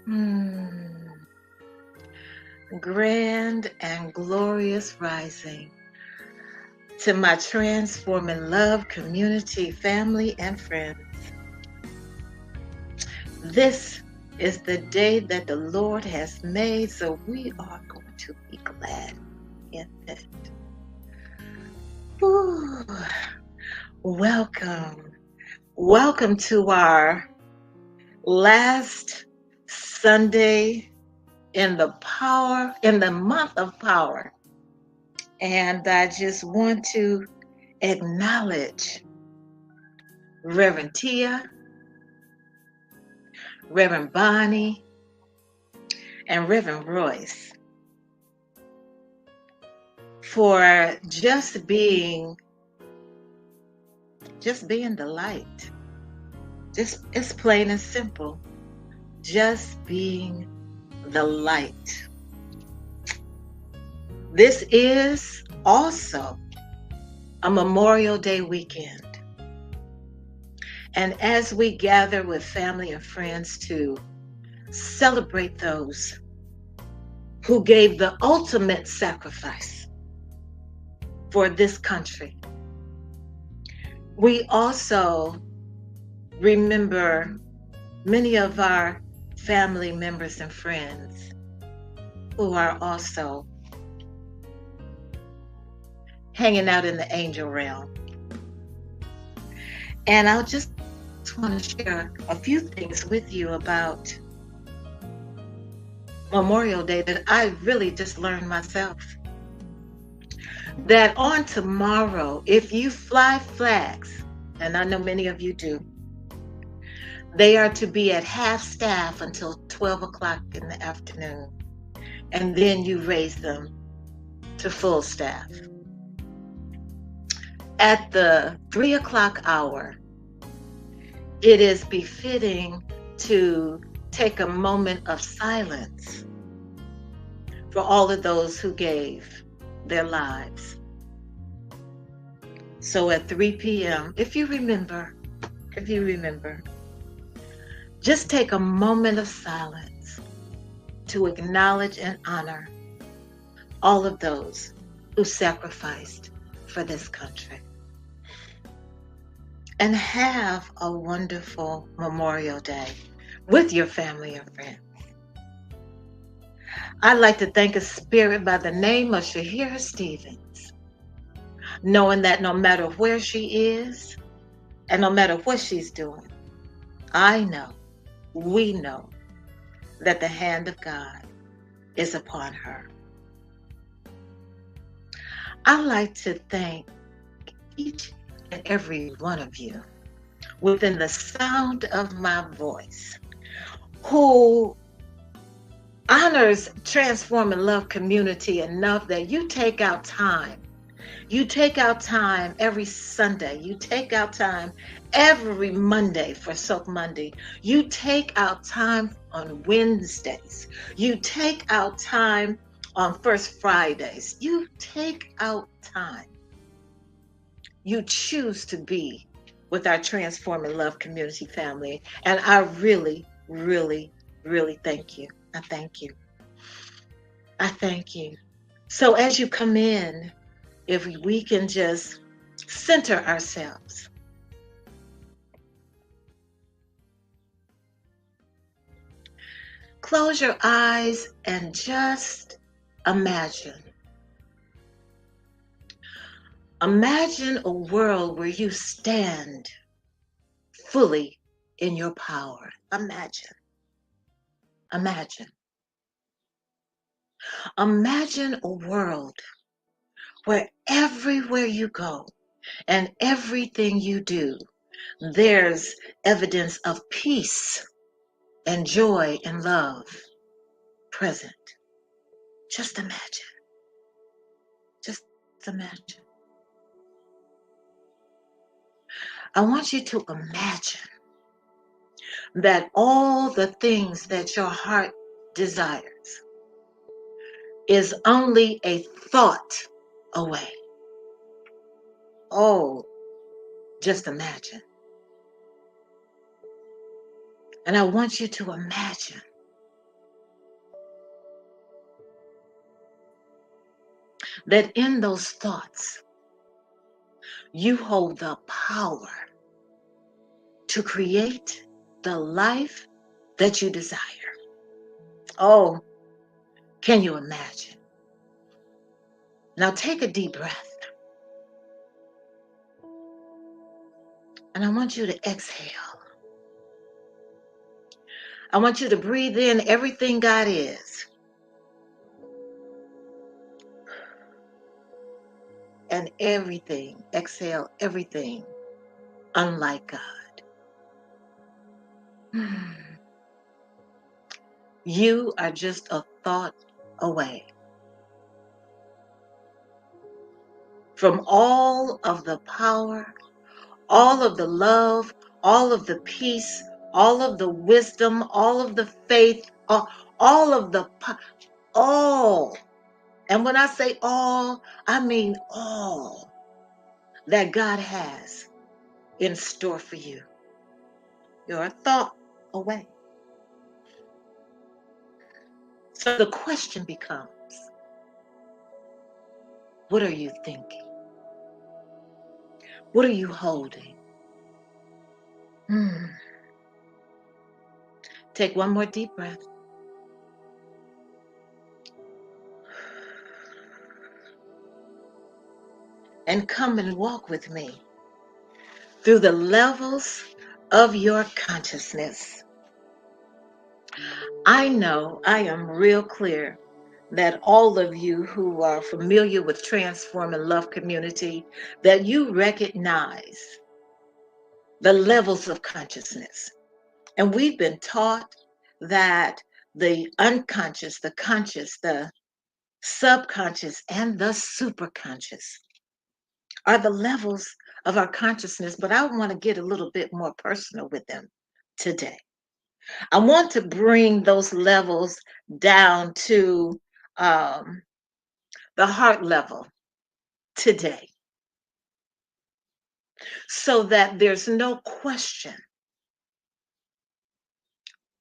Hmm. Grand and glorious rising to my transforming love, community, family, and friends. This is the day that the Lord has made, so we are going to be glad in it. Ooh. Welcome. Welcome to our last Sunday in the month of power. And I just want to acknowledge Reverend Tia, Reverend Bonnie, and Reverend Royce for just being the light. Just it's plain and simple. Just being the light. This is also a Memorial Day weekend. And as we gather with family and friends to celebrate those who gave the ultimate sacrifice for this country, we also remember many of our family members and friends who are also hanging out in the angel realm. And I'll just want to share a few things with you about Memorial Day that I really just learned myself. That on tomorrow, if you fly flags, and I know many of you do, they are to be at half staff until 12 o'clock in the afternoon. And then you raise them to full staff. At the 3 o'clock hour, it is befitting to take a moment of silence for all of those who gave their lives. So at 3 p.m., if you remember, just take a moment of silence to acknowledge and honor all of those who sacrificed for this country. And have a wonderful Memorial Day with your family and friends. I'd like to thank a spirit by the name of Shaheerah Stevens, knowing that no matter where she is and no matter what she's doing, I know, we know, that the hand of God is upon her. I'd like to thank each and every one of you within the sound of my voice who honors Transform and Love community enough that you take out time. You take out time every Sunday. You take out time every Monday for Soap Monday. You take out time on Wednesdays. You take out time on First Fridays. You take out time. You choose to be with our Transform and Love community family. And I really, really, really thank you. I thank you. I thank you. So as you come in, if we can just center ourselves. Close your eyes and just imagine. Imagine a world where you stand fully in your power. Imagine. Imagine. Imagine a world where everywhere you go and everything you do, there's evidence of peace and joy and love present. Just imagine. Just imagine. I want you to imagine that all the things that your heart desires is only a thought away. Oh, just imagine. And I want you to imagine that in those thoughts, you hold the power to create the life that you desire. Oh, can you imagine? Now take a deep breath, and I want you to exhale. I want you to breathe in everything God is and everything, exhale everything unlike God. You are just a thought away from all of the power, all of the love, all of the peace, all of the wisdom, all of the faith, all of the, all. And when I say all, I mean all that God has in store for you. You're a thought away. So the question becomes, what are you thinking? What are you holding? Hmm. Take one more deep breath. And come and walk with me through the levels of your consciousness. I know I am real clear that all of you who are familiar with Transform and Love Community, that you recognize the levels of consciousness. And we've been taught that the unconscious, the conscious, the subconscious, and the superconscious are the levels of our consciousness, but I want to get a little bit more personal with them today. I want to bring those levels down to um, the heart level today so that there's no question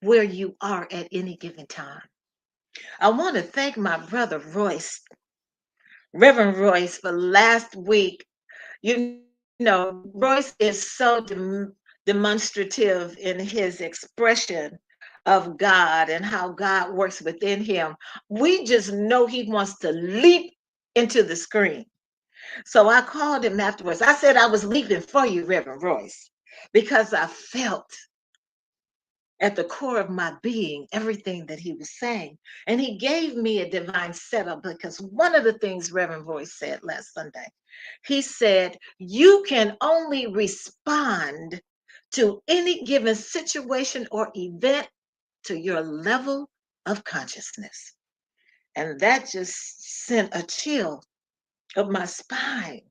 where you are at any given time. I want to thank my brother Royce, Reverend Royce, for last week. You know, Royce is so demonstrative in his expression of God and how God works within him. We just know he wants to leap into the screen. So I called him afterwards. I said I was leaping for you, Reverend Royce, because I felt at the core of my being everything that he was saying. And he gave me a divine setup because one of the things Reverend Royce said last Sunday, he said, you can only respond to any given situation or event to your level of consciousness. And that just sent a chill up my spine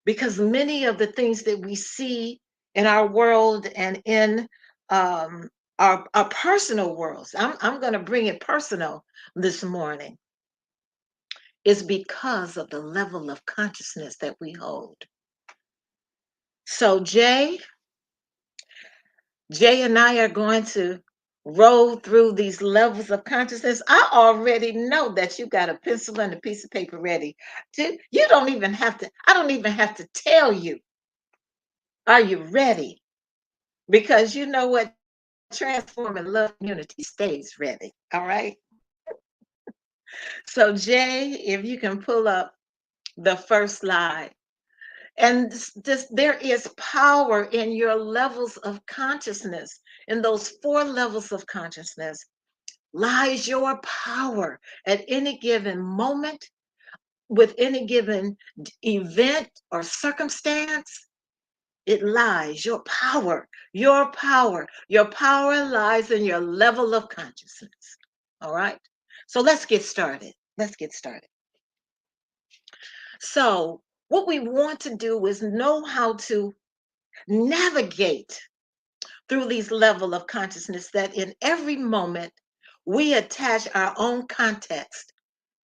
because many of the things that we see in our world and in um, our personal worlds, I'm going to bring it personal this morning, is because of the level of consciousness that we hold. So Jay and I are going to roll through these levels of consciousness. I already know that you got a pencil and a piece of paper ready. You don't even have to, I don't even have to tell you. Are you ready? Because you know what? Transform and Love Community stays ready. All right. So, Jay, if you can pull up the first slide. And there is power in your levels of consciousness. In those four levels of consciousness lies your power at any given moment, with any given event or circumstance. It lies, your power, your power, your power lies in your level of consciousness. All right. So let's get started. Let's get started. So, what we want to do is know how to navigate through these level of consciousness that in every moment we attach our own context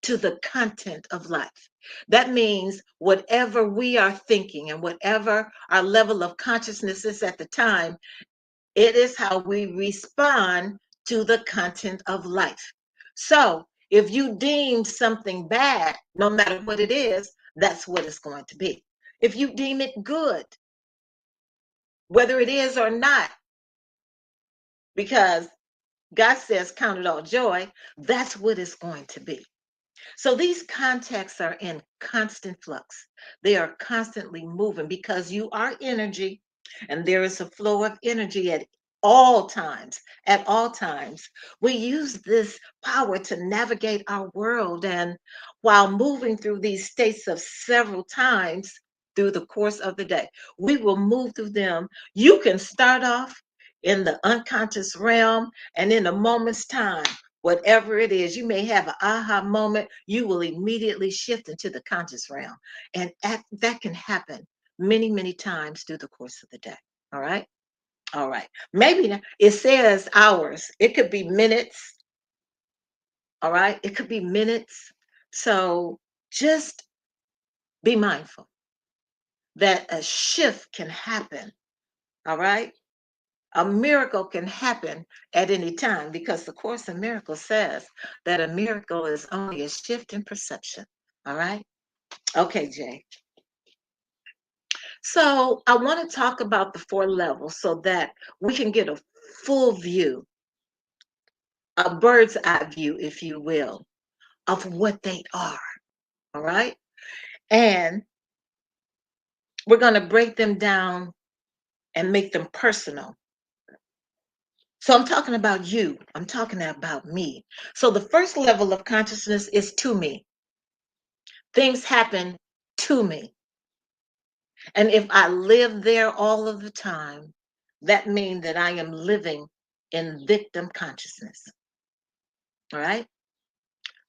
to the content of life. That means whatever we are thinking and whatever our level of consciousness is at the time, it is how we respond to the content of life. So If you deem something bad, no matter what it is, that's what it's going to be. If you deem it good, whether it is or not, because God says, count it all joy, that's what it's going to be. So these contexts are in constant flux. They are constantly moving because you are energy and there is a flow of energy at all times. At all times, we use this power to navigate our world. And while moving through these states of several times through the course of the day, we will move through them. You can start off in the unconscious realm, and in a moment's time, whatever it is, you may have an aha moment, you will immediately shift into the conscious realm. And that can happen many, many times through the course of the day. All right. All right. Maybe it says hours, it could be minutes. All right. It could be minutes. So just be mindful that a shift can happen. All right. A miracle can happen at any time because the Course in Miracles says that a miracle is only a shift in perception. All right. Okay, Jay. So I want to talk about the four levels so that we can get a full view, a bird's eye view, if you will, of what they are. All right. And we're going to break them down and make them personal. So I'm talking about you. I'm talking about me. So the first level of consciousness is to me. Things happen to me. And if I live there all of the time, that means that I am living in victim consciousness. All right.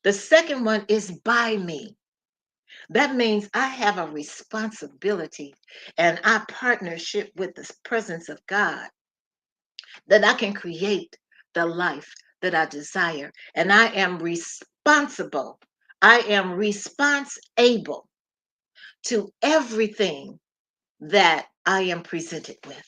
The second one is by me. That means I have a responsibility and I partnership with the presence of God that I can create the life that I desire. And I am responsible. I am response able to everything that I am presented with.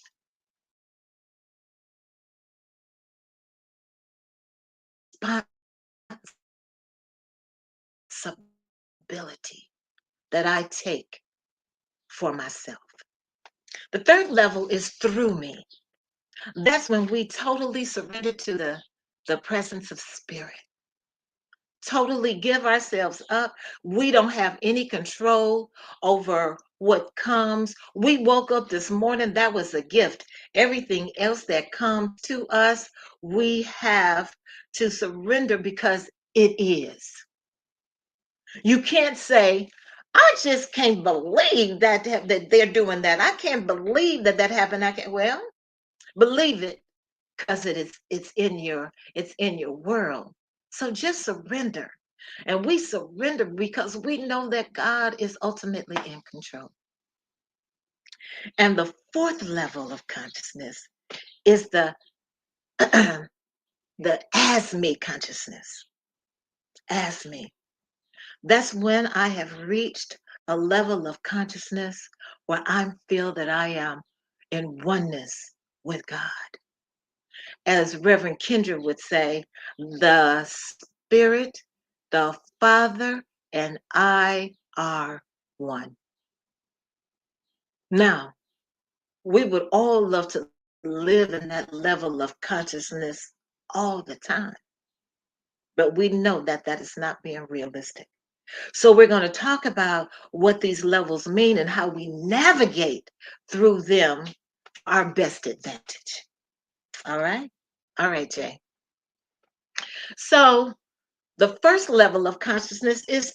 Responsibility that I take for myself. The third level is through me. That's when we totally surrender to the presence of spirit, totally give ourselves up. We don't have any control over what comes. We woke up this morning, that was a gift. Everything else that comes to us, we have to surrender because it is. You can't say, I just can't believe that they're doing that. I can't believe that happened. I can't. Well, believe it because it's in your world. So just surrender. And we surrender because we know that God is ultimately in control. And the fourth level of consciousness is the the as me consciousness. As me. That's when I have reached a level of consciousness where I feel that I am in oneness with God. As Reverend Kendra would say, the Spirit, the Father, and I are one. Now, we would all love to live in that level of consciousness all the time, but we know that that is not being realistic. So, we're going to talk about what these levels mean and how we navigate through them for our best advantage. All right? All right, Jay. So, the first level of consciousness is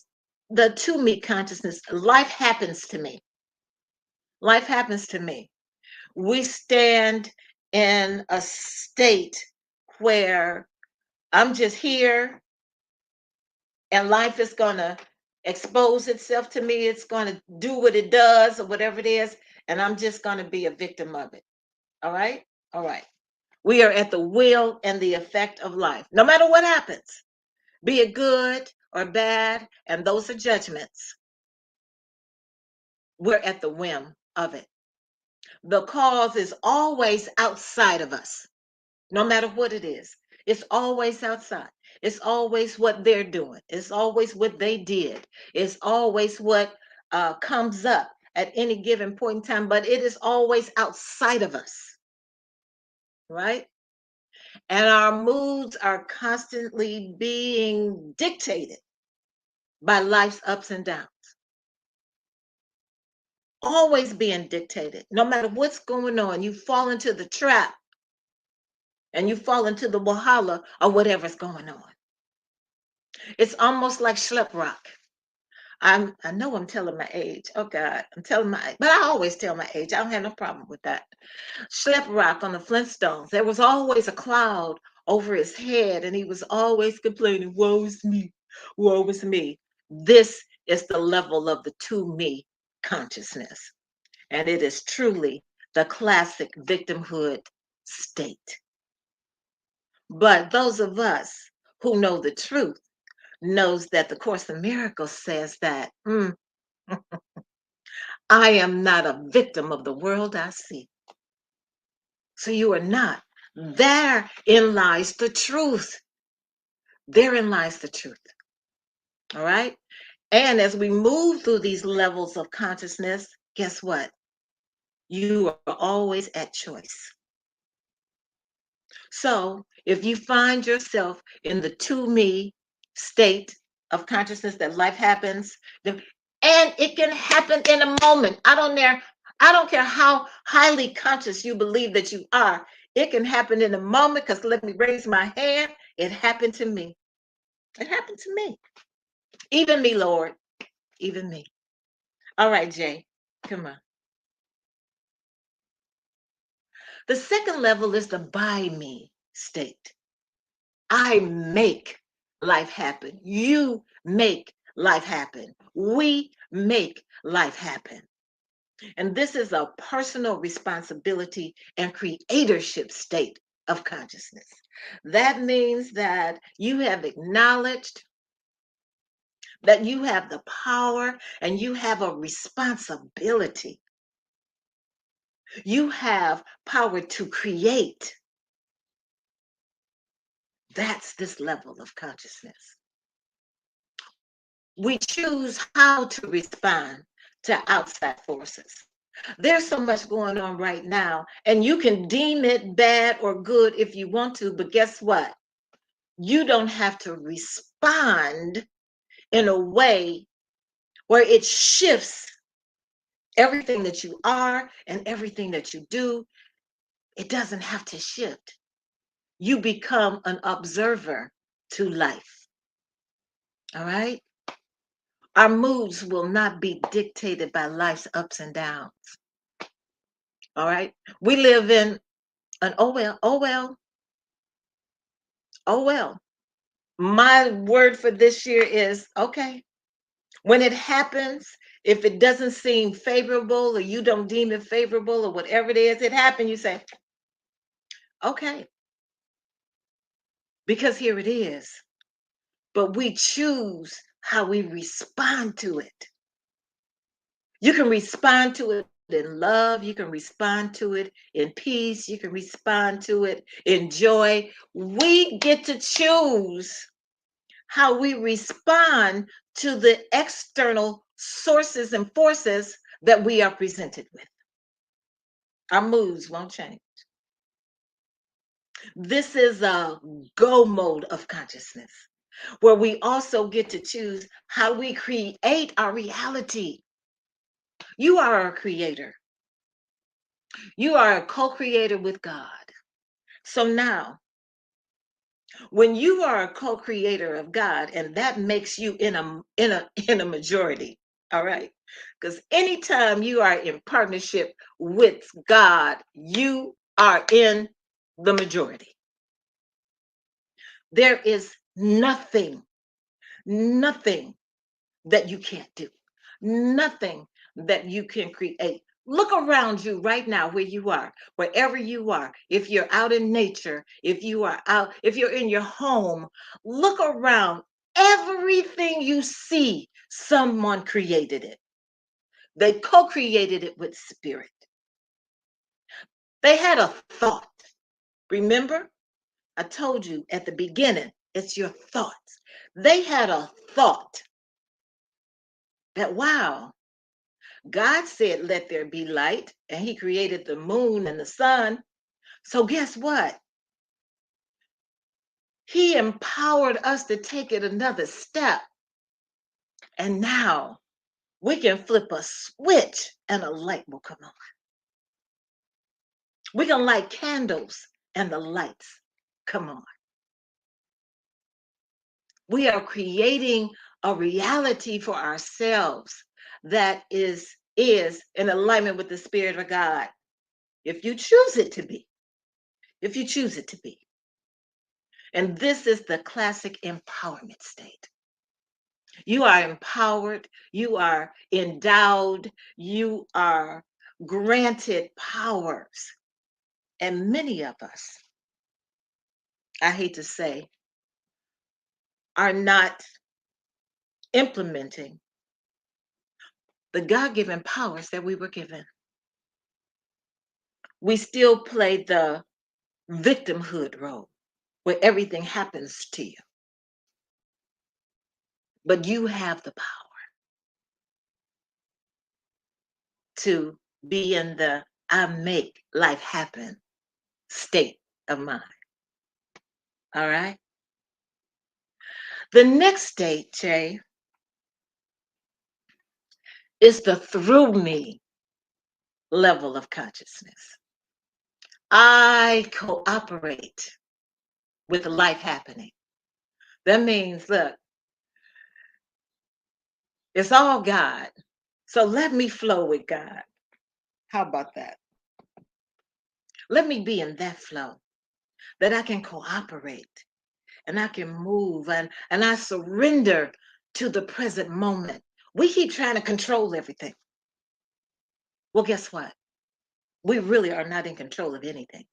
the to me consciousness. Life happens to me. Life happens to me. We stand in a state where I'm just here and life is going to expose itself to me. It's going to do what it does or whatever it is. And I'm just going to be a victim of it. All right. All right. We are at the will and the effect of life, no matter what happens, be it good or bad. And those are judgments. We're at the whim of it. The cause is always outside of us, no matter what it is. It's always outside. It's always what they're doing. It's always what they did. It's always what comes up at any given point in time, but it is always outside of us, right? And our moods are constantly being dictated by life's ups and downs, always being dictated. No matter what's going on, you fall into the trap and you fall into the wahala of whatever's going on. It's almost like schlep rock. I know I'm telling my age. Oh God, I'm telling my, but I always tell my age. I don't have no problem with that. Schlep rock on the Flintstones. There was always a cloud over his head, and he was always complaining, "Woe is me, woe is me." This is the level of the to me consciousness, and it is truly the classic victimhood state. But those of us who know the truth knows that the Course in Miracles says that I am not a victim of the world I see. So you are not. Therein lies the truth. Therein lies the truth. All right. And as we move through these levels of consciousness, guess what? You are always at choice. So if you find yourself in the to me state of consciousness that life happens, and it can happen in a moment. I don't care how highly conscious you believe that you are. It can happen in a moment because let me raise my hand. It happened to me. It happened to me. Even me, Lord. Even me. All right, Jay. Come on. The second level is the by me state. I make life happen. You make life happen. We make life happen. And this is a personal responsibility and creatorship state of consciousness. That means that you have acknowledged that you have the power and you have a responsibility. You have power to create. That's this level of consciousness. We choose how to respond to outside forces. There's so much going on right now, and you can deem it bad or good if you want to, but guess what? You don't have to respond in a way where it shifts everything that you are and everything that you do. It doesn't have to shift. You become an observer to life. All right? Our moods will not be dictated by life's ups and downs. All right? We live in an oh well, oh well, oh well. My word for this year is okay. When it happens, if it doesn't seem favorable or you don't deem it favorable or whatever it is, it happened, you say, okay, because here it is. But we choose how we respond to it. You can respond to it in love, you can respond to it in peace, you can respond to it in joy. We get to choose how we respond to the external sources and forces that we are presented with. Our moods won't change. This is a go mode of consciousness where we also get to choose how we create our reality. You are a creator, you are a co creator with God. So now, when you are a co-creator of God, and that makes you in a majority, all right? Because anytime you are in partnership with God, you are in the majority. There is nothing that you can't do, nothing that you can create. Look around you right now where you are, wherever you are. If you're out in nature, if you are out, if you're in your home, look around. Everything you see, someone created it. They co created it with spirit. They had a thought. Remember, I told you at the beginning It's your thoughts. They had a thought that, wow, God said, let there be light, and He created the moon and the sun. So, guess what? He empowered us to take it another step. And now we can flip a switch and a light will come on. We can light candles and the lights come on. We are creating a reality for ourselves that is in alignment with the Spirit of God. If you choose it to be, if you choose it to be. And this is the classic empowerment state. You are empowered, you are endowed, you are granted powers. And many of us, I hate to say, are not implementing the God given powers that we were given. We still play the victimhood role where everything happens to you, but you have the power to be in the I make life happen state of mind. All right. The next state, Jay, is the through me level of consciousness. I cooperate with life happening. That means, look, it's all God. So let me flow with God. How about that? Let me be in that flow that I can cooperate and I can move and I surrender to the present moment. We keep trying to control everything. Well, guess what? We really are not in control of anything.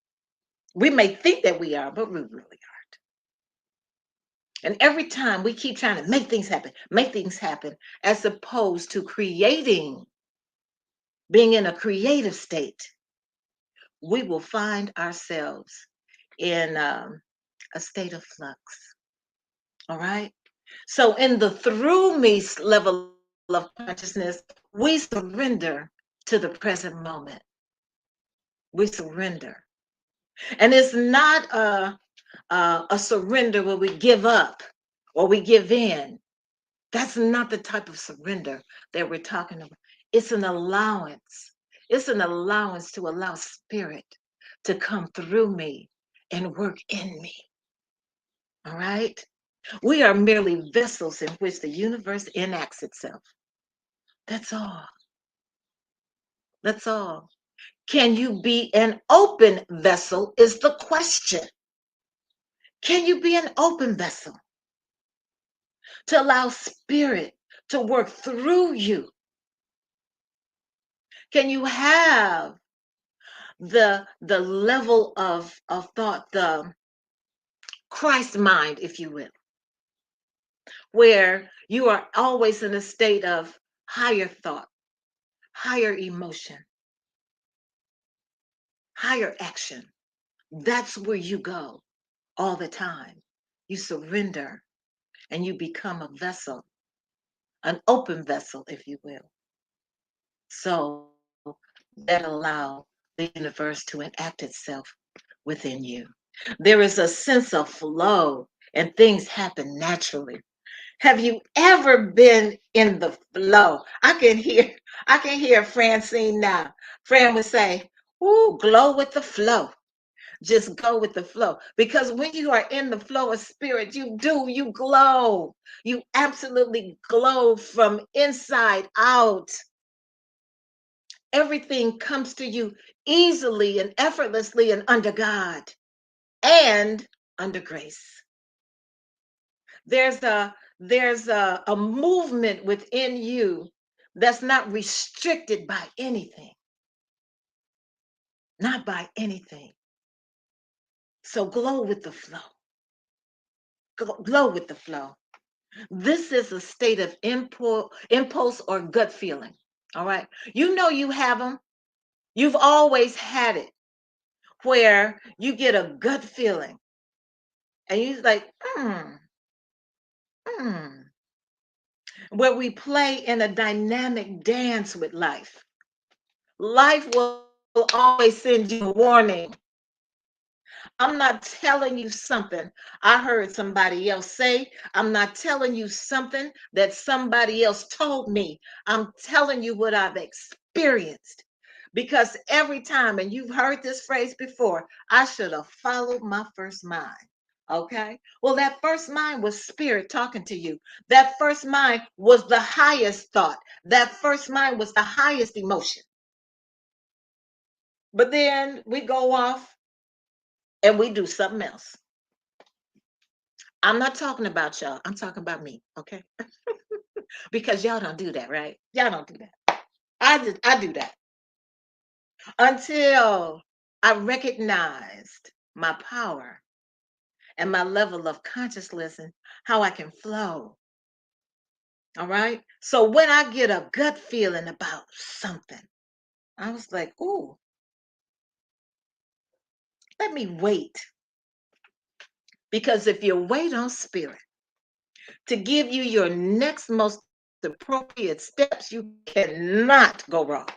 We may think that we are, but we really aren't. And every time we keep trying to make things happen, as opposed to creating, being in a creative state, we will find ourselves in a state of flux. All right. So, in the through me level of consciousness, we surrender to the present moment. We surrender. And it's not a surrender where we give up or we give in. That's not the type of surrender that we're talking about. It's an allowance. It's an allowance to allow spirit to come through me and work in me. All right? We are merely vessels in which the universe enacts itself. That's all. That's all. Can you be an open vessel? Is the question. Can you be an open vessel to allow spirit to work through you? Can you have the level of thought, the Christ mind, if you will, where you are always in a state of higher thought, higher emotion, higher action? That's where you go all the time. You surrender and you become a vessel, an open vessel, if you will. So that allow the universe to enact itself within you. There is a sense of flow and things happen naturally. Have you ever been in the flow? I can hear Francine now. Fran would say, "Ooh, glow with the flow." Just go with the flow. Because when you are in the flow of spirit, you glow. You absolutely glow from inside out. Everything comes to you easily and effortlessly and under God and under grace. There's a movement within you that's not restricted by anything, not by anything. So glow with the flow. Glow with the flow. This is a state of impulse or gut feeling. All right. You know you have them. You've always had it where you get a gut feeling And you're like, mm, where we play in a dynamic dance with life. Life will always send you a warning. I'm not telling you something I heard somebody else say. I'm not telling you something that somebody else told me. I'm telling you what I've experienced. Because every time, and you've heard this phrase before, I should have followed my first mind. Okay. Well, that first mind was spirit talking to you. That first mind was the highest thought. That first mind was the highest emotion. But then we go off and we do something else. I'm not talking about y'all. I'm talking about me, okay? Because y'all don't do that, right? Y'all don't do that. I do that until I recognized my power and my level of consciousness and how I can flow. All right. So when I get a gut feeling about something, I was like, "Ooh, let me wait." Because if you wait on spirit to give you your next most appropriate steps, you cannot go wrong.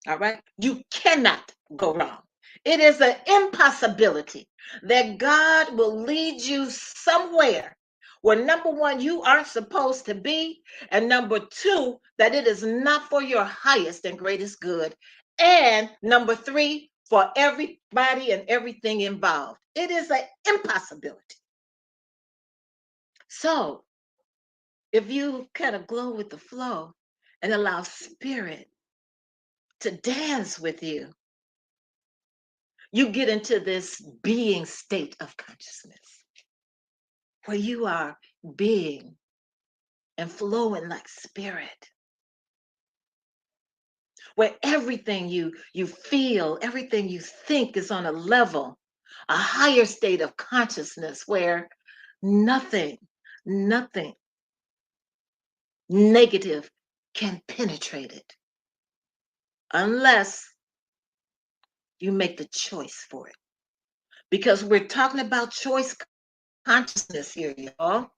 All right? You cannot go wrong. It is an impossibility that God will lead you somewhere where number one, you aren't supposed to be, and number two, that it is not for your highest and greatest good, and number three, for everybody and everything involved. It is an impossibility. So, if you kind of glow with the flow and allow spirit to dance with you get into this being state of consciousness where you are being and flowing like spirit, where everything you feel, everything you think is on a level, a higher state of consciousness where nothing, nothing negative can penetrate it unless you make the choice for it. Because we're talking about choice consciousness here, y'all.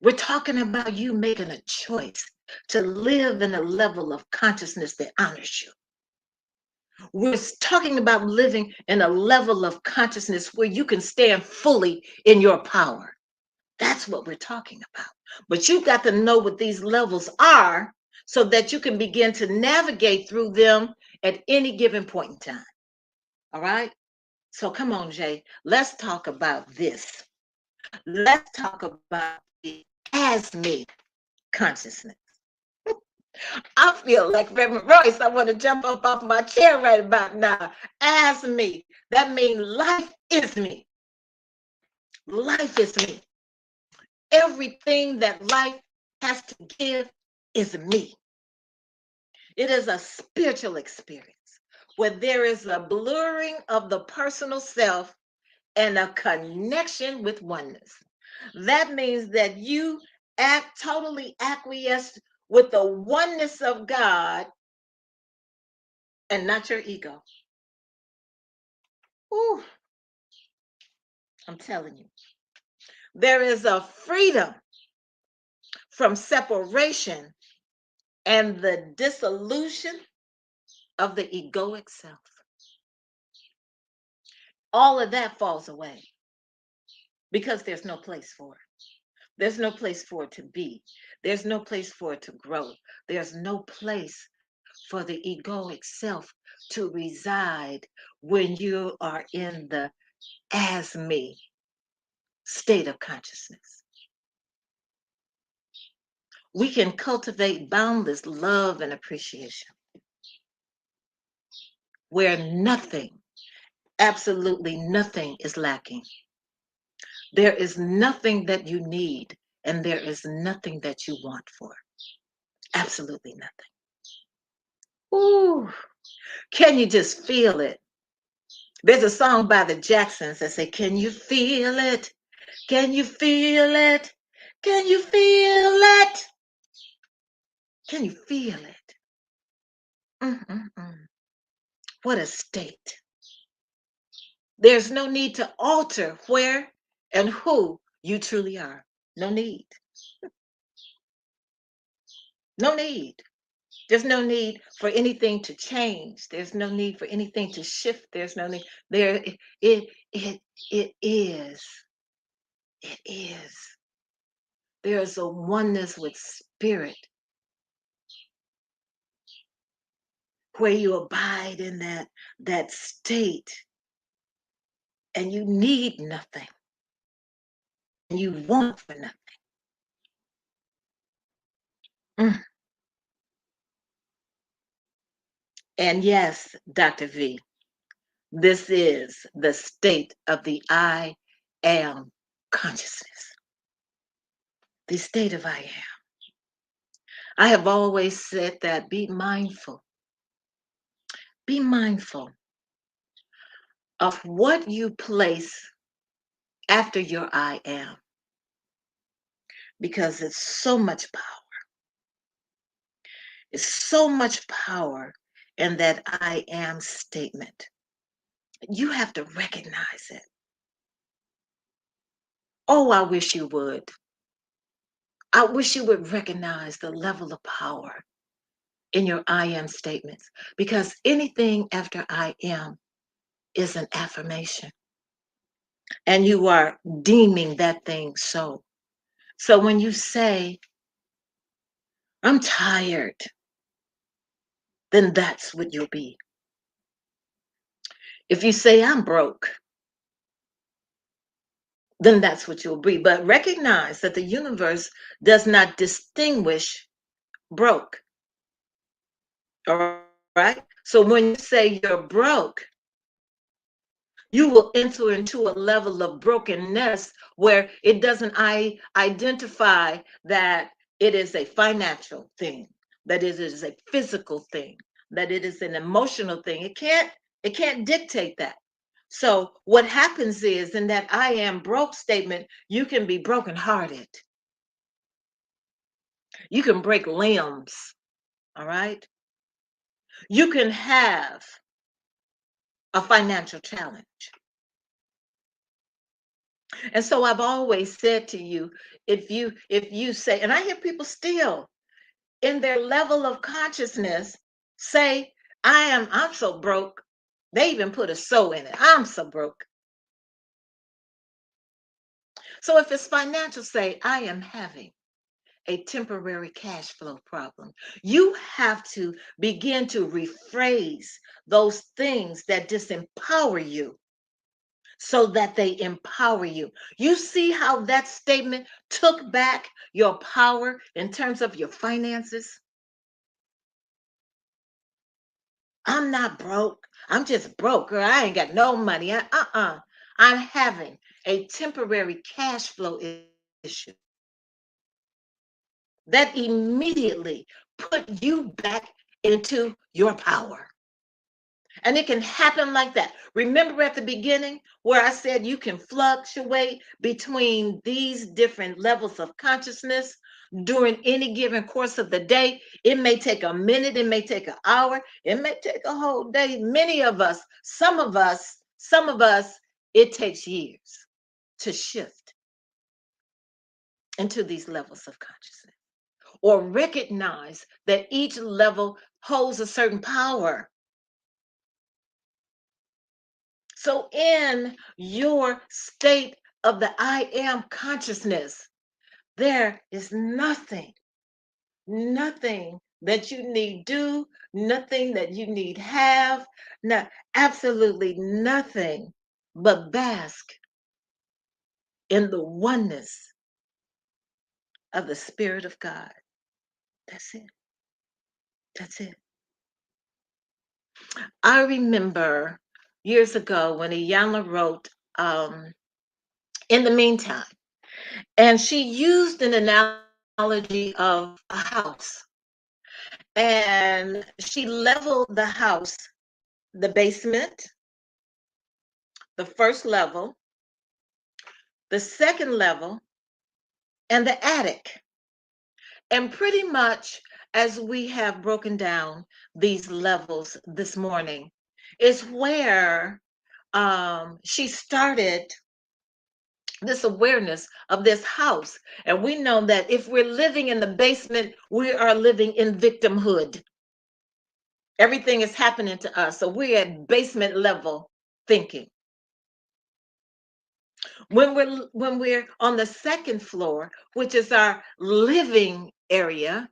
We're talking about you making a choice to live in a level of consciousness that honors you. We're talking about living in a level of consciousness where you can stand fully in your power. That's what we're talking about. But you've got to know what these levels are so that you can begin to navigate through them at any given point in time. All right? So come on, Jay. Let's talk about this. Let's talk about the as me consciousness. I feel like Reverend Royce. I want to jump up off my chair right about now. As me. That means life is me. Life is me. Everything that life has to give is me. It is a spiritual experience where there is a blurring of the personal self and a connection with oneness. That means that you act totally acquiesced with the oneness of God and not your ego. Ooh, I'm telling you. There is a freedom from separation and the dissolution of the egoic self. All of that falls away because there's no place for it. There's no place for it to be. There's no place for it to grow. There's no place for the egoic self to reside when you are in the as me state of consciousness. We can cultivate boundless love and appreciation where nothing, absolutely nothing is lacking. There is nothing that you need, and there is nothing that you want for. Absolutely nothing. Ooh, can you just feel it? There's a song by the Jacksons that say, "Can you feel it? Can you feel it? Can you feel it? Can you feel it?" Mm-mm-mm. What a state. There's no need to alter where and who you truly are. No need. No need. There's no need for anything to change. There's no need for anything to shift. There's no need. There it it is. It is. There is a oneness with spirit where you abide in that state and you need nothing and you want for nothing. Mm. And yes, Dr. V, this is the state of the I am consciousness. The state of I am. I have always said that be mindful of what you place after your I am, because it's so much power. It's so much power in that I am statement. You have to recognize it. Oh, I wish you would. I wish you would recognize the level of power in your I am statements, because anything after I am is an affirmation and you are deeming that thing so. So when you say, I'm tired, then that's what you'll be. If you say, I'm broke, then that's what you'll be. But recognize that the universe does not distinguish broke. All right. So when you say you're broke, you will enter into a level of brokenness where it doesn't identify that it is a financial thing, that it is a physical thing, that it is an emotional thing. It can't dictate that. So what happens is in that I am broke statement, you can be brokenhearted. You can break limbs. All right. You can have a financial challenge. And so I've always said to you, if you say, and I hear people still in their level of consciousness say, I'm so broke. They even put a so in it. I'm so broke. So if it's financial, say, I am having a temporary cash flow problem. You have to begin to rephrase those things that disempower you so that they empower you. You see how that statement took back your power in terms of your finances? I'm not broke. I'm just broke, girl. I ain't got no money. I'm having a temporary cash flow issue. That immediately put you back into your power. And it can happen like that. Remember at the beginning where I said you can fluctuate between these different levels of consciousness during any given course of the day? It may take a minute, it may take an hour, it may take a whole day. Many of us, some of us, it takes years to shift into these levels of consciousness or recognize that each level holds a certain power. So, in your state of the I am consciousness, there is nothing that you need do, nothing that you need have, not absolutely nothing but bask in the oneness of the Spirit of God. That's it. That's it. I remember years ago when Iyanla wrote In the Meantime. And she used an analogy of a house. And she leveled the house, the basement, the first level, the second level, and the attic. And pretty much as we have broken down these levels this morning, is where she started this awareness of this house. And we know that if we're living in the basement, we are living in victimhood. Everything is happening to us. So we're at basement level thinking. When we're on the second floor, which is our living area,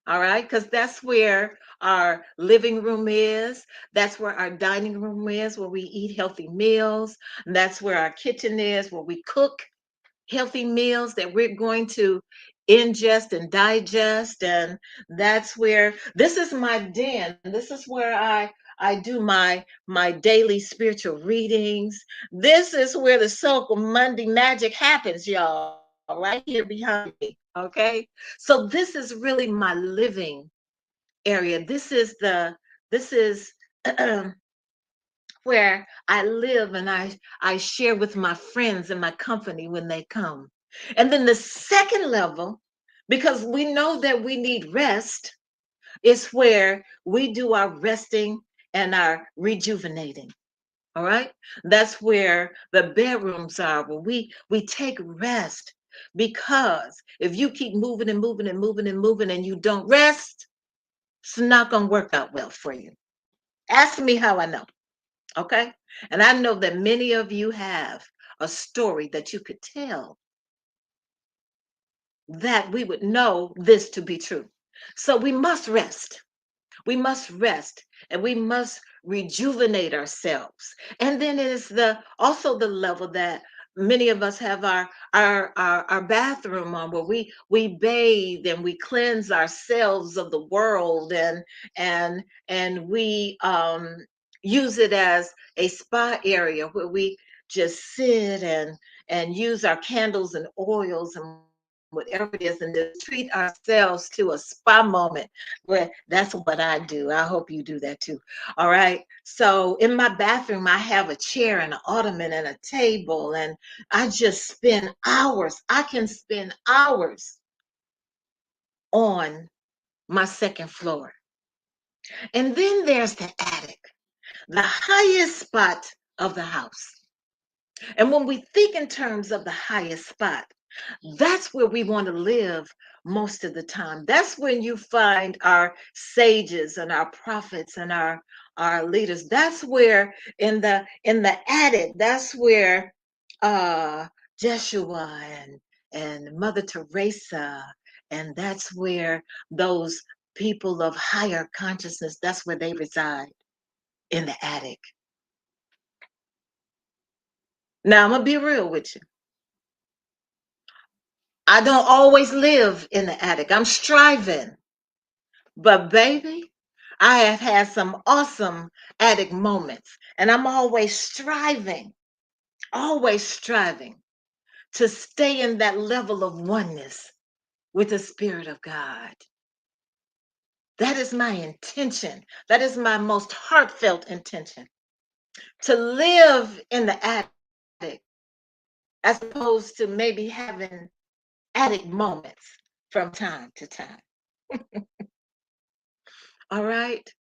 all right, because that's where our living room is. That's where our dining room is, where we eat healthy meals. And that's where our kitchen is, where we cook healthy meals that we're going to ingest and digest. And that's where this is my den. This is where I do my daily spiritual readings. This is where the Circle Monday magic happens, y'all, right here behind me. Okay, so this is really my living area. This is where I live, and I share with my friends and my company when they come. And then the second level, because we know that we need rest, is where we do our resting and our rejuvenating. All right? That's where the bedrooms are, where we take rest. Because if you keep moving and moving and moving and moving and you don't rest, it's not going to work out well for you. Ask me how I know. Okay. And I know that many of you have a story that you could tell that we would know this to be true. So we must rest. We must rest and we must rejuvenate ourselves. And then it is the also the level that many of us have our bathroom on, where we bathe and we cleanse ourselves of the world, and we use it as a spa area where we just sit and use our candles and oils and whatever it is, and just treat ourselves to a spa moment. Well, that's what I do. I hope you do that too. All right. So in my bathroom, I have a chair and an ottoman and a table, and I just spend hours. I can spend hours on my second floor. And then there's the attic, the highest spot of the house. And when we think in terms of the highest spot, that's where we want to live most of the time. That's when you find our sages and our prophets and our leaders. That's where in the attic, that's where uh Jeshua and Mother Teresa, and that's where those people of higher consciousness, that's where they reside, in the attic. Now I'm gonna be real with you. I don't always live in the attic. I'm striving. But baby, I have had some awesome attic moments. And I'm always striving to stay in that level of oneness with the Spirit of God. That is my intention. That is my most heartfelt intention, to live in the attic as opposed to maybe having attic moments from time to time. All right?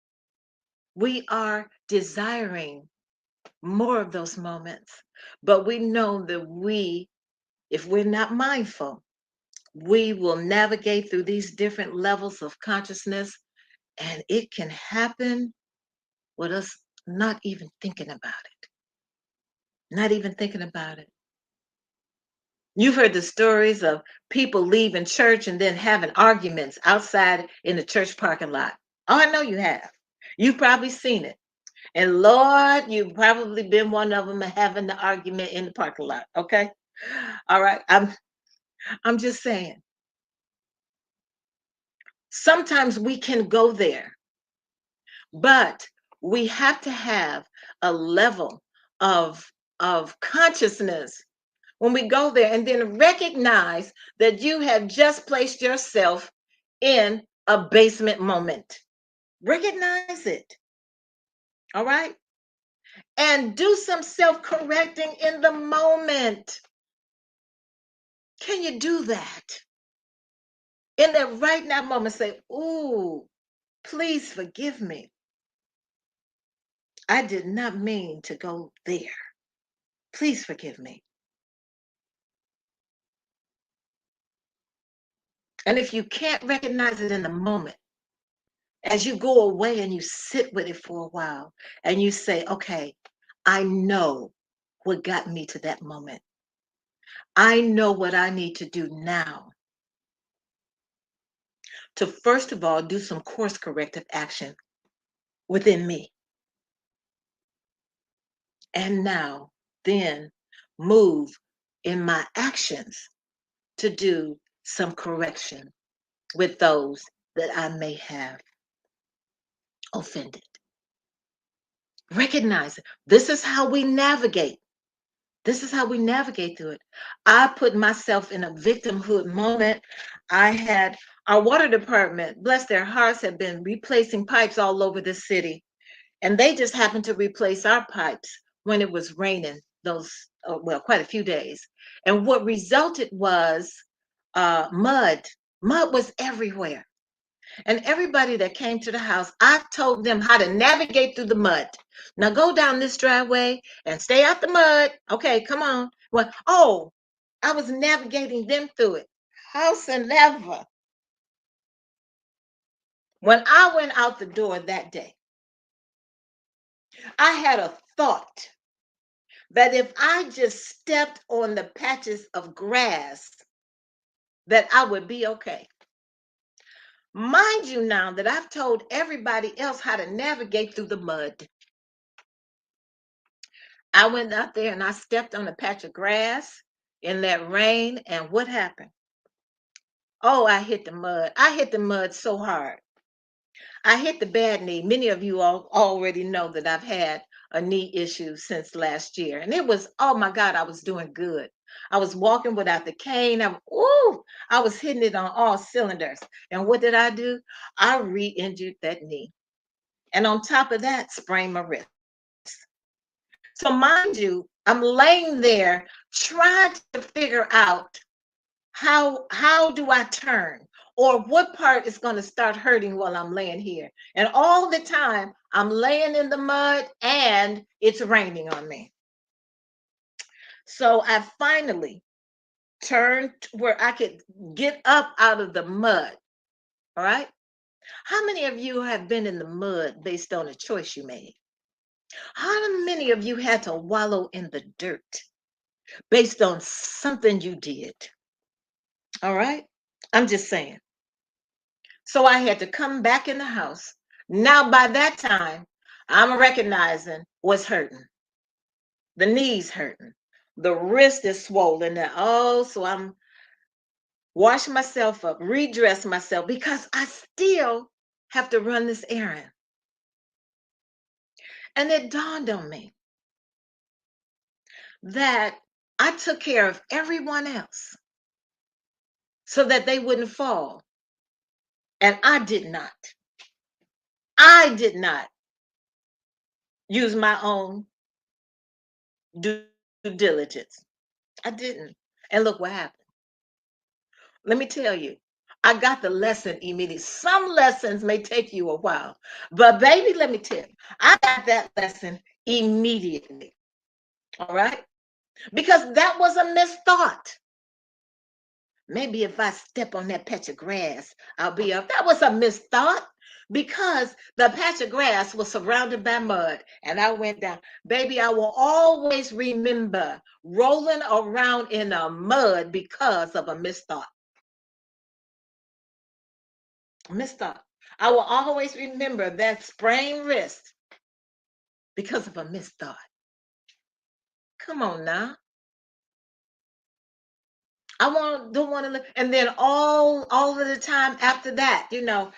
We are desiring more of those moments. But we know that if we're not mindful, we will navigate through these different levels of consciousness, and it can happen with us not even thinking about it. Not even thinking about it. You've heard the stories of people leaving church and then having arguments outside in the church parking lot. Oh, I know you have. You've probably seen it. And Lord, you've probably been one of them having the argument in the parking lot. Okay. All right. I'm just saying. Sometimes we can go there, but we have to have a level of consciousness when we go there, and then recognize that you have just placed yourself in a basement moment. Recognize it. All right. And do some self correcting in the moment. Can you do that? In that right now moment, say, "Ooh, please forgive me. I did not mean to go there. Please forgive me. And if you can't recognize it in the moment, as you go away and you sit with it for a while and you say, okay, I know what got me to that moment. I know what I need to do now to, first of all, do some course corrective action within me. And now, then move in my actions to do some correction with those that I may have offended. Recognize it. This is how we navigate. This is how we navigate through it. I put myself in a victimhood moment. I had our water department, bless their hearts, have been replacing pipes all over the city. And they just happened to replace our pipes when it was raining those, well, quite a few days. And what resulted was mud. Mud was everywhere. And everybody that came to the house, I told them how to navigate through the mud. Now go down this driveway and stay out the mud. Okay, come on. Well, oh, I was navigating them through it. Howsoever, when I went out the door that day, I had a thought that if I just stepped on the patches of grass, that I would be okay. Mind you now that I've told everybody else how to navigate through the mud. I went out there and I stepped on a patch of grass in that rain, and what happened? Oh, I hit the mud. I hit the mud so hard. I hit the bad knee. Many of you all already know that I've had a knee issue since last year. And it was, oh my God, I was doing good. I was walking without the cane. I was hitting it on all cylinders. And what did I do? I re-injured that knee. And on top of that, sprained my wrist. So mind you, I'm laying there trying to figure out how do I turn or what part is going to start hurting while I'm laying here. And all the time I'm laying in the mud and it's raining on me. So I finally turned where I could get up out of the mud. All right. How many of you have been in the mud based on a choice you made? How many of you had to wallow in the dirt based on something you did? All right. I'm just saying. So I had to come back in the house. Now, by that time, I'm recognizing what's hurting. The knees hurting. The wrist is swollen. Oh, so I'm washing myself up, redress myself because I still have to run this errand. And it dawned on me that I took care of everyone else so that they wouldn't fall. And I did not. I did not use my own due diligence. I didn't. And look what happened. Let me tell you, I got the lesson immediately. Some lessons may take you a while, but baby, let me tell you, I got that lesson immediately. All right? Because that was a misthought. Maybe if I step on that patch of grass, I'll be up. That was a misthought because the patch of grass was surrounded by mud and I went down. Baby, I will always remember rolling around in the mud because of a misthought. Misthought. I will always remember that sprained wrist because of a misthought. Come on now. Don't want to live. And then all of the time after that,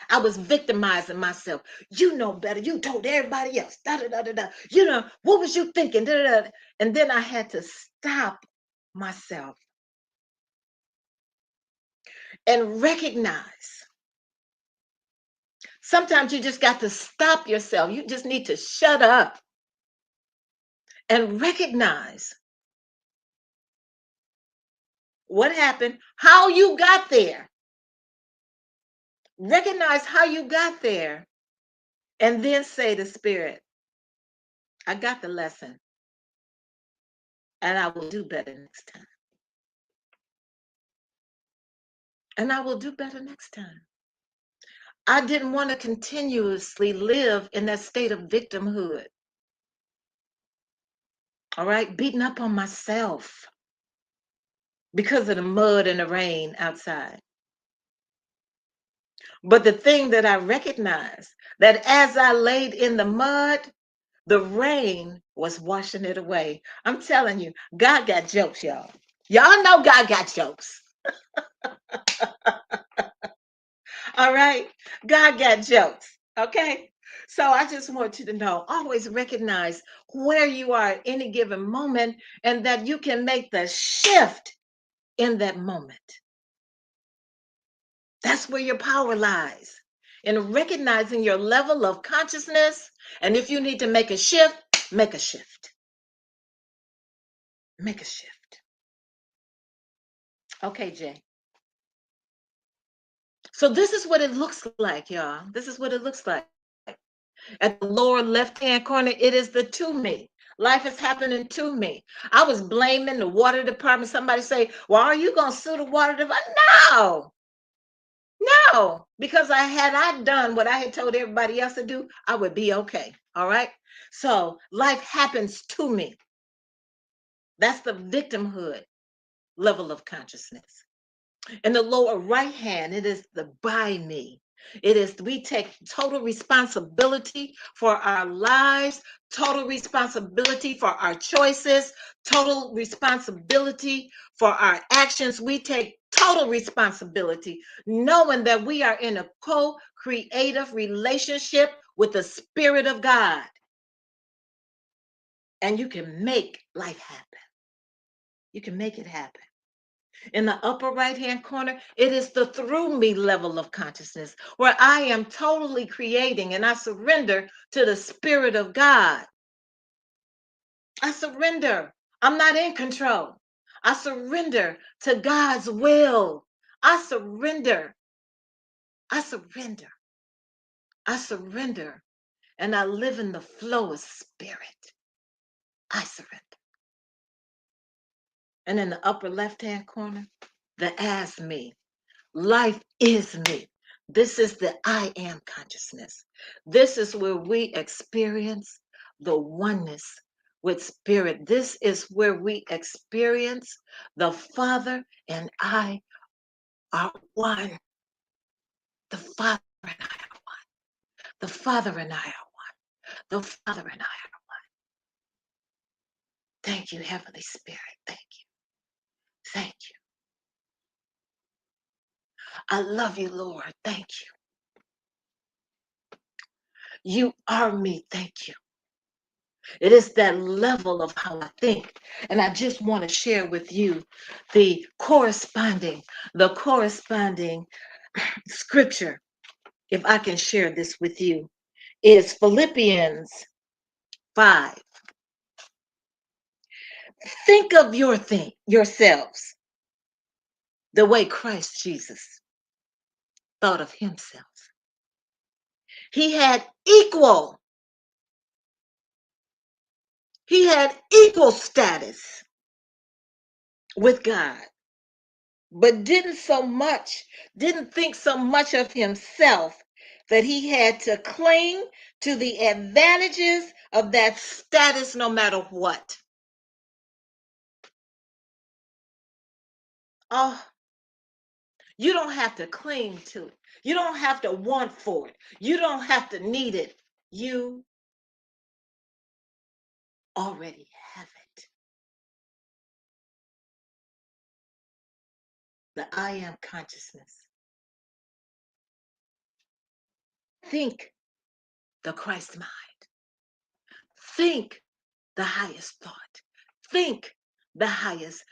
I was victimizing myself. You know better. You told everybody else. Da da da da da. What was you thinking? Da, da, da. And then I had to stop myself and recognize. Sometimes you just got to stop yourself. You just need to shut up and recognize what happened, how you got there. Recognize how you got there, and then say to Spirit, I got the lesson, and I will do better next time. And I will do better next time. I didn't want to continuously live in that state of victimhood, all right, beating up on myself because of the mud and the rain outside. But the thing that I recognized, that as I laid in the mud, the rain was washing it away. I'm telling you, God got jokes, y'all. Y'all know God got jokes. All right? God got jokes. Okay? So I just want you to know, always recognize where you are at any given moment and that you can make the shift in that moment. That's where your power lies. In recognizing your level of consciousness. And if you need to make a shift, make a shift. Make a shift. Okay, Jay. So this is what it looks like, y'all. This is what it looks like. At the lower left-hand corner, it is the to me. Life is happening to me. I was blaming the water department. Somebody say, well, are you going to sue the water department? No, no, because had I done what I had told everybody else to do, I would be okay. All right. So life happens to me. That's the victimhood level of consciousness. In the lower right hand, it is the by me. It is we take total responsibility for our lives, total responsibility for our choices, total responsibility for our actions. We take total responsibility, knowing that we are in a co-creative relationship with the Spirit of God. And you can make life happen. You can make it happen. In the upper right hand corner, it is the through me level of consciousness where I am totally creating and I surrender to the Spirit of God. I surrender. I'm not in control. I surrender to God's will. I surrender. I surrender. I surrender. And I live in the flow of Spirit. I surrender. And in the upper left hand corner, the as me. Life is me. This is the I am consciousness. This is where we experience the oneness with spirit. This is where we experience the Father and I are one. The Father and I are one. The Father and I are one. The Father and I are one. Thank you, Heavenly Spirit. Thank you. Thank you. I love you, Lord. Thank you. You are me. Thank you. It is that level of how I think. And I just want to share with you the corresponding scripture, if I can share this with you, is Philippians 5. Think of yourselves the way Christ Jesus thought of himself. He had equal, he had equal status with God, but didn't think so much of himself that he had to cling to the advantages of that status no matter what. Oh, you don't have to cling to it. You don't have to want for it. You don't have to need it. You already have it. The I am consciousness. Think the Christ mind. Think the highest thought. Think the highest,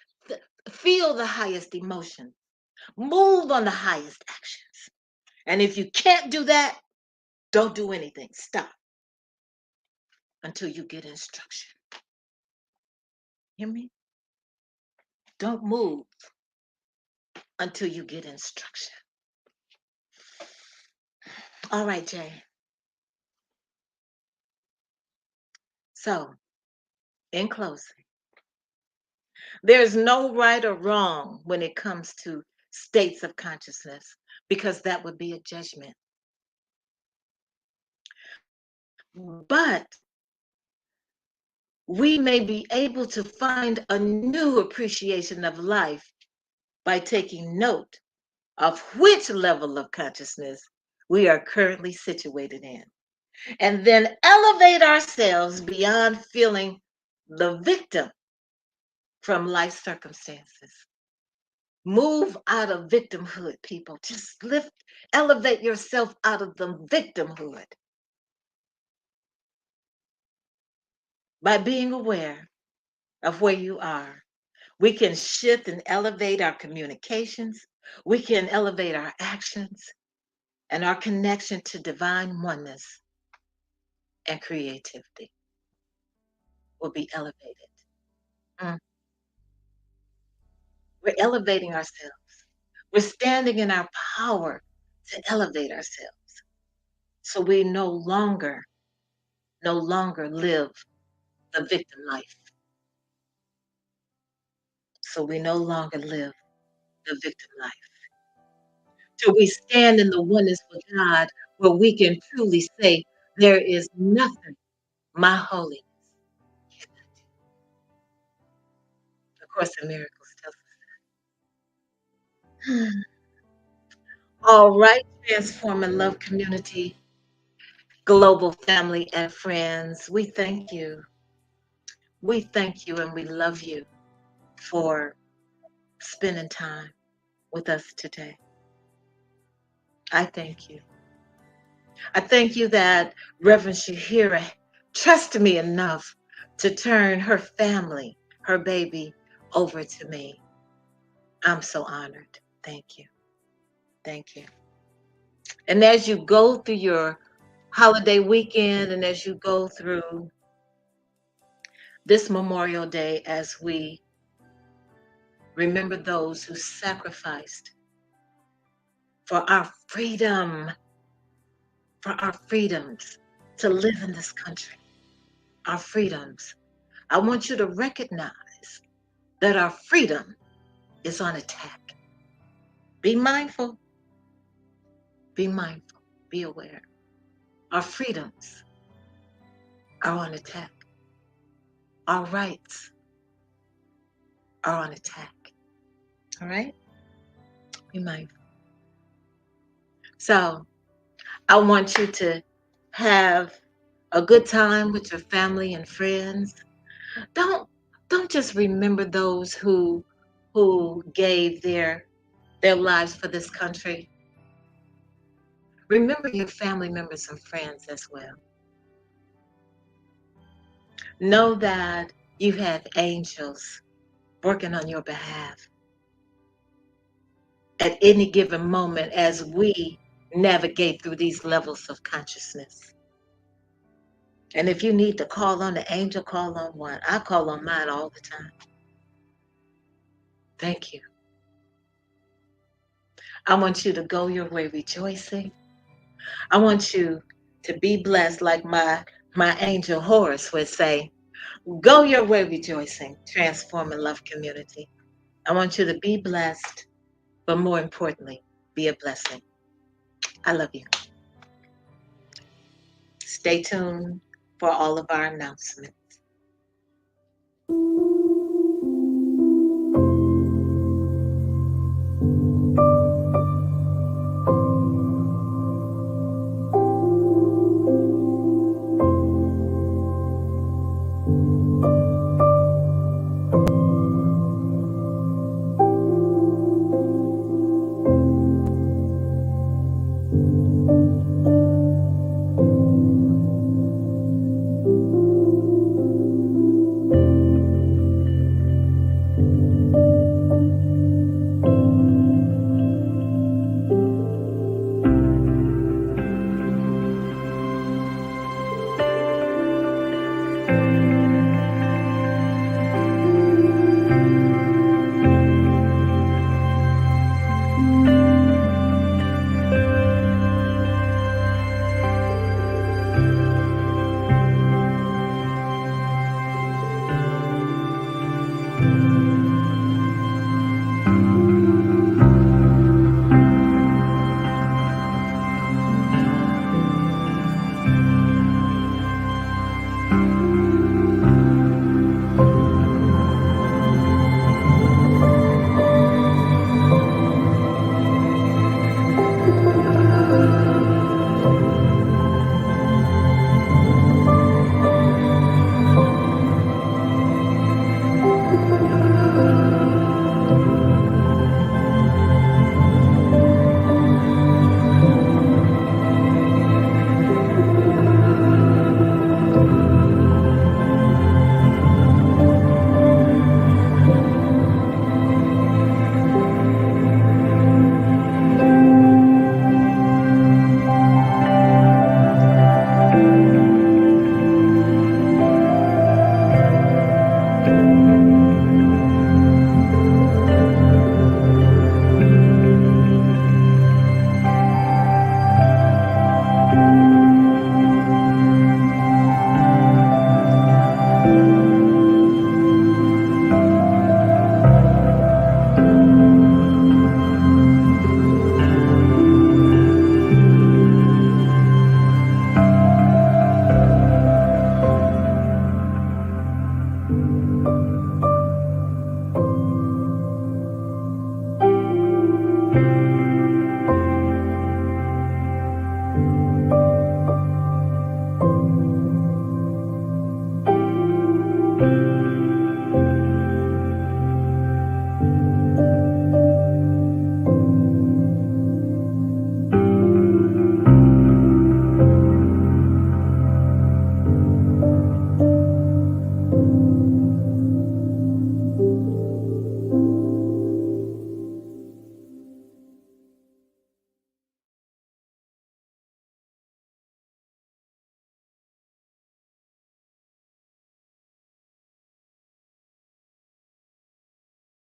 feel the highest emotion. Move on the highest actions. And if you can't do that, don't do anything. Stop until you get instruction. Hear me? Don't move until you get instruction. All right, Jay. So, in closing, there's no right or wrong when it comes to states of consciousness because that would be a judgment. But we may be able to find a new appreciation of life by taking note of which level of consciousness we are currently situated in, and then elevate ourselves beyond feeling the victim from life circumstances. Move out of victimhood, people. Just elevate yourself out of the victimhood by being aware of where you are. We can shift and elevate our communications. We can elevate our actions and our connection to divine oneness and creativity will be elevated. Mm. We're elevating ourselves. We're standing in our power to elevate ourselves. So we no longer live the victim life. So we no longer live the victim life. So we stand in the oneness with God where we can truly say, there is nothing my holiness cannot do. The Course in Miracles tells us. All right, transforming love community, global family and friends, we thank you. We thank you and we love you for spending time with us today. I thank you. I thank you that Reverend Shaheerah trusted me enough to turn her family, her baby, over to me. I'm so honored. Thank you. Thank you. And as you go through your holiday weekend and as you go through this Memorial Day, as we remember those who sacrificed for our freedom, for our freedoms to live in this country, our freedoms, I want you to recognize that our freedom is on attack. Be mindful, be mindful, be aware. Our freedoms are on attack. Our rights are on attack. All right? Be mindful. So I want you to have a good time with your family and friends. Don't don't just remember those who gave their lives for this country. Remember your family members and friends as well. Know that you have angels working on your behalf at any given moment as we navigate through these levels of consciousness. And if you need to call on an angel, call on one. I call on mine all the time. Thank you. I want you to go your way rejoicing. I want you to be blessed like my angel Horace would say, go your way rejoicing, transform and love community. I want you to be blessed, but more importantly, be a blessing. I love you. Stay tuned for all of our announcements.